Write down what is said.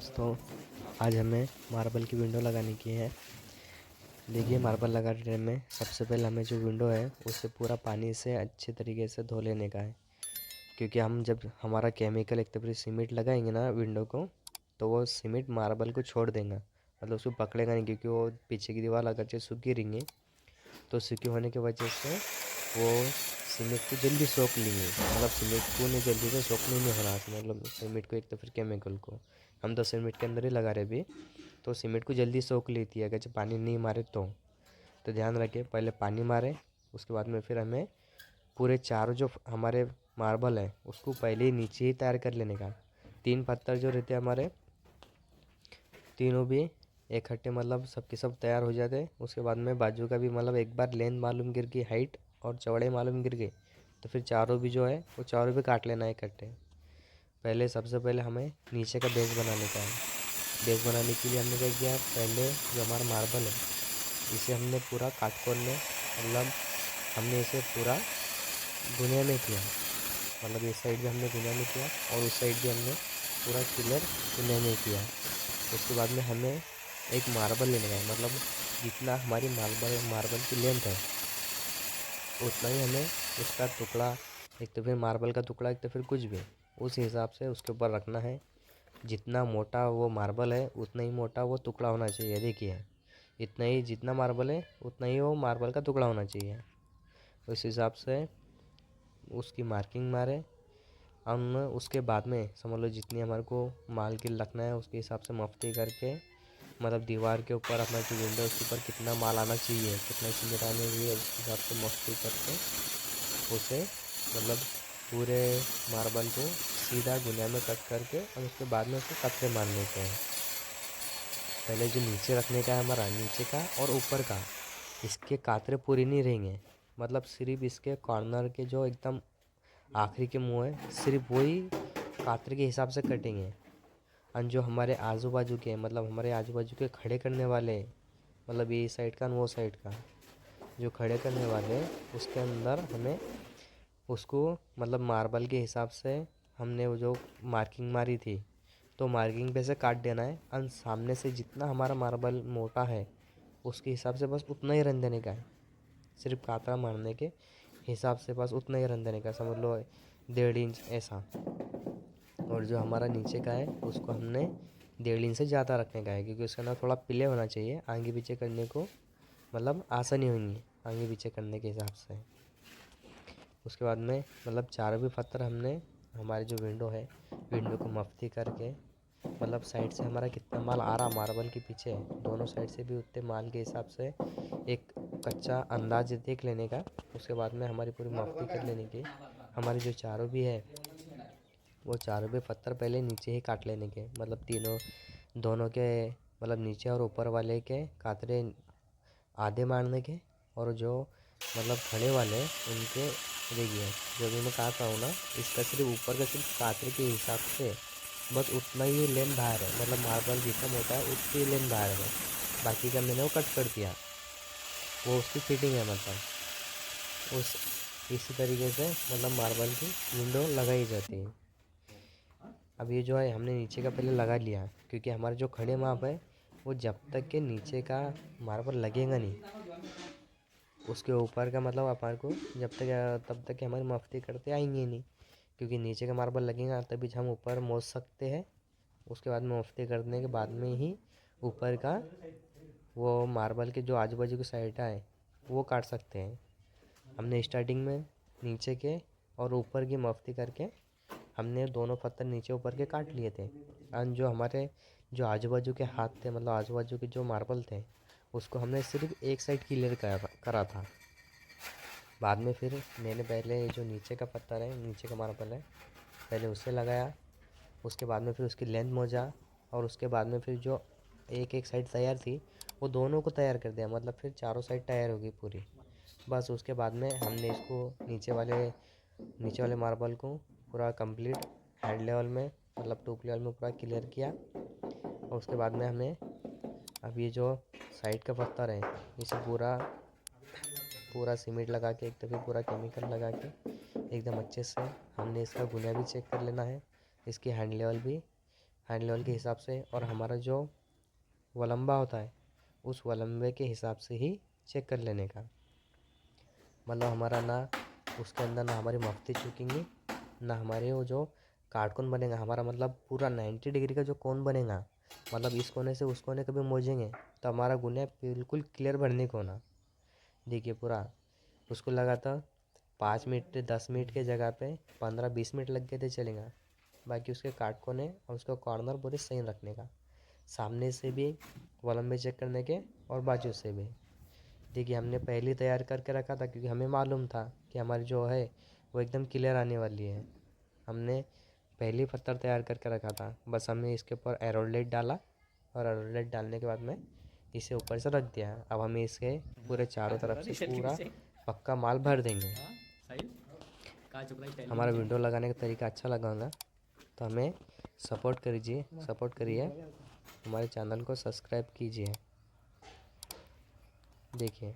दोस्तों, आज हमें मार्बल की विंडो लगाने की है। देखिए, मार्बल लगाने टाइम में सबसे पहले हमें जो विंडो है उसे पूरा पानी से अच्छे तरीके से धो लेने का है। क्योंकि हम जब हमारा केमिकल एक तरफ सीमेंट लगाएंगे ना विंडो को, तो वो सीमेंट मार्बल को छोड़ देगा, मतलब उसको पकड़ेगा नहीं। क्योंकि वो पीछे की दीवार अगर जो सूखी रहेंगी तो सूखी होने की वजह से वो सीमेंट को जल्दी सोख लेंगे। मतलब सीमेंट को नहीं जल्दी से सोखने नहीं होना चाहिए, मतलब सीमेंट को एक तो फिर केमिकल को हम तो सीमेंट के अंदर ही लगा रहे भी, तो सीमेंट को जल्दी सोख लेती है अगर जब पानी नहीं मारे तो ध्यान रखें, पहले पानी मारे। उसके बाद में फिर हमें पूरे चारों जो हमारे मार्बल है उसको पहले ही नीचे ही तैयार कर लेने का। 3 पत्थर जो रहते हैं हमारे, तीनों भी इकट्ठे मतलब सबके सब तैयार हो जाते। उसके बाद में बाजू का भी मतलब एक बार लेंथ मालूम गिर गई, हाइट और चौड़ाई मालूम गिर गई, तो फिर चारों भी जो है वो चारों भी काट लेना है इकट्ठे। पहले सबसे पहले हमें नीचे का बेस बनाने का है। बेस बनाने के लिए हमने क्या किया, पहले जो हमारा मार्बल है इसे हमने पूरा काटकोन में मतलब हमने इसे पूरा गुनिया में किया। मतलब इस साइड भी हमने गुनिया में किया और उस साइड भी हमने पूरा क्लियर गुनिया में किया। उसके बाद में हमें एक मार्बल लेने का है, मतलब जितना हमारी मार्बल की लेंथ है उतना ही हमें उसका टुकड़ा, एक तो फिर मार्बल का टुकड़ा, एक तो फिर कुछ भी उस हिसाब से उसके ऊपर रखना है। जितना मोटा वो मार्बल है उतना ही मोटा वो टुकड़ा होना चाहिए। देखिए, इतना ही जितना मार्बल है उतना ही वो मार्बल का टुकड़ा होना चाहिए। उस हिसाब से उसकी मार्किंग मारे। हम उसके बाद में समझ लो जितनी हमारे को माल की रखना है उसके हिसाब से मफ्ती करके, मतलब दीवार के ऊपर अपना जो विंडो है उसके ऊपर कितना माल आना चाहिए, कितना सीमेंट आने चाहिए, उस हिसाब से मफ्ती करके उसे मतलब पूरे मार्बल को सीधा गुनिया में कट करके और उसके बाद में उसको कतरे मारने के हैं। पहले जो नीचे रखने का है हमारा, नीचे का और ऊपर का, इसके कातरे पूरी नहीं रहेंगे। मतलब सिर्फ इसके कॉर्नर के जो एकदम आखिरी के मुँह है सिर्फ वही कातरे के हिसाब से कटेंगे। और जो हमारे आजू बाजू के मतलब हमारे आजू बाजू के खड़े करने वाले, मतलब ये साइड का वो साइड का जो खड़े करने वाले, उसके अंदर हमें उसको मतलब मार्बल के हिसाब से हमने वो जो मार्किंग मारी थी तो मार्किंग पे से काट देना है। और सामने से जितना हमारा मार्बल मोटा है उसके हिसाब से बस उतना ही रन देने का है। सिर्फ कातरा मारने के हिसाब से बस उतना ही रन देने का, समझ लो 1.5 इंच ऐसा। और जो हमारा नीचे का है उसको हमने 1.5 इंच से ज़्यादा रखने का है, क्योंकि उसका ना थोड़ा पिले होना चाहिए आगे पीछे करने को, मतलब आसानी होगी आगे पीछे करने के हिसाब से। उसके बाद में मतलब चारों भी पत्थर हमने हमारी जो विंडो है विंडो को मफ्ती करके, मतलब साइड से हमारा कितना माल आ रहा मार्बल के पीछे दोनों साइड से भी उतने माल के हिसाब से एक कच्चा अंदाज देख लेने का। उसके बाद में हमारी पूरी मफ्ती कर लेने की। हमारी जो चारों भी है वो चारों भी पत्थर पहले नीचे ही काट लेने के, मतलब तीनों दोनों के मतलब नीचे और ऊपर वाले के कातरे आधे मारने के। और जो मतलब खड़े वाले उनके, देखिए जो भी मैं कहता हूँ ना, इसका सिर्फ ऊपर का सिर्फ कातरे के हिसाब से बस उतना ही लेन बाहर है, मतलब मार्बल जितना मोटा है उतनी ही लेन बाहर है। बाकी का मैंने वो कट कर दिया, वो उसकी फिटिंग है। मतलब उस इसी तरीके से मतलब मार्बल की विंडो लगाई जाती है। अब ये जो है हमने नीचे का पहले लगा लिया, क्योंकि हमारे जो खड़े माप है वो जब तक के नीचे का मार्बल लगेगा नहीं उसके ऊपर का मतलब अपन को जब तक तब तक कि हमारी मफ्ती करते आएंगे नहीं। क्योंकि नीचे का मार्बल लगेगा तभी हम ऊपर मोड़ सकते हैं। उसके बाद में मफ्ती करने के बाद में ही ऊपर का वो मार्बल के जो आजू बाजू की साइड है वो काट सकते हैं। हमने स्टार्टिंग में नीचे के और ऊपर की मफ्ती करके हमने दोनों पत्थर नीचे ऊपर के काट लिए थे। और जो हमारे जो आजू बाजू के हाथ थे, मतलब आजू बाजू के जो मार्बल थे उसको हमने सिर्फ एक साइड क्लियर करा था। बाद में फिर मैंने पहले जो नीचे का पत्थर है, नीचे का मार्बल है, पहले उसे लगाया। उसके बाद में फिर उसकी लेंथ मोजा और उसके बाद में फिर जो एक एक साइड तैयार थी वो दोनों को तैयार कर दिया, मतलब फिर चारों साइड तैयार होगी पूरी। बस उसके बाद में हमने इसको नीचे वाले मार्बल को पूरा कंप्लीट हेड लेवल में मतलब टॉप लेवल में पूरा क्लियर किया। और उसके बाद में हमें अब ये जो साइड का पत्थर है इसे पूरा पूरा सीमेंट लगा के, एक तो फिर पूरा केमिकल लगा के एकदम अच्छे से हमने इसका गुना भी चेक कर लेना है, इसकी हैंड लेवल भी। हैंड लेवल के हिसाब से, और हमारा जो वलंबा होता है उस वलंबे के हिसाब से ही चेक कर लेने का। मतलब हमारा ना उसके अंदर ना हमारी मफ्ती चुकेंगी, ना हमारे वो जो काटकोन बनेगा हमारा, मतलब पूरा 90 डिग्री का जो कोन बनेगा, मतलब इस कोने से उस कोने कभी मोजेंगे तो हमारा गुने बिल्कुल क्लियर बनने को ना। देखिए पूरा उसको लगा था 5 मिनट 10 मिनट के जगह पे 15-20 मिनट लग गए थे चलेगा। बाकी उसके काटकोने और उसका कॉर्नर पूरे सही रखने का, सामने से भी वलंबे चेक करने के और बाजू से भी। देखिए हमने पहले ही तैयार करके रखा था क्योंकि हमें मालूम था कि हमारी जो है वो एकदम क्लियर आने वाली है। हमने पहले ही पत्थर तैयार करके रखा था, बस हमने इसके ऊपर एरोलेट डाला और एरोलेट डालने के बाद में इसे ऊपर से रख दिया। अब हमें इसके पूरे चारों तरफ से पूरा पक्का माल भर देंगे। हमारा विंडो लगाने का तरीका अच्छा लगा होगा तो हमें सपोर्ट करिए, हमारे चैनल को सब्सक्राइब कीजिए। देखिए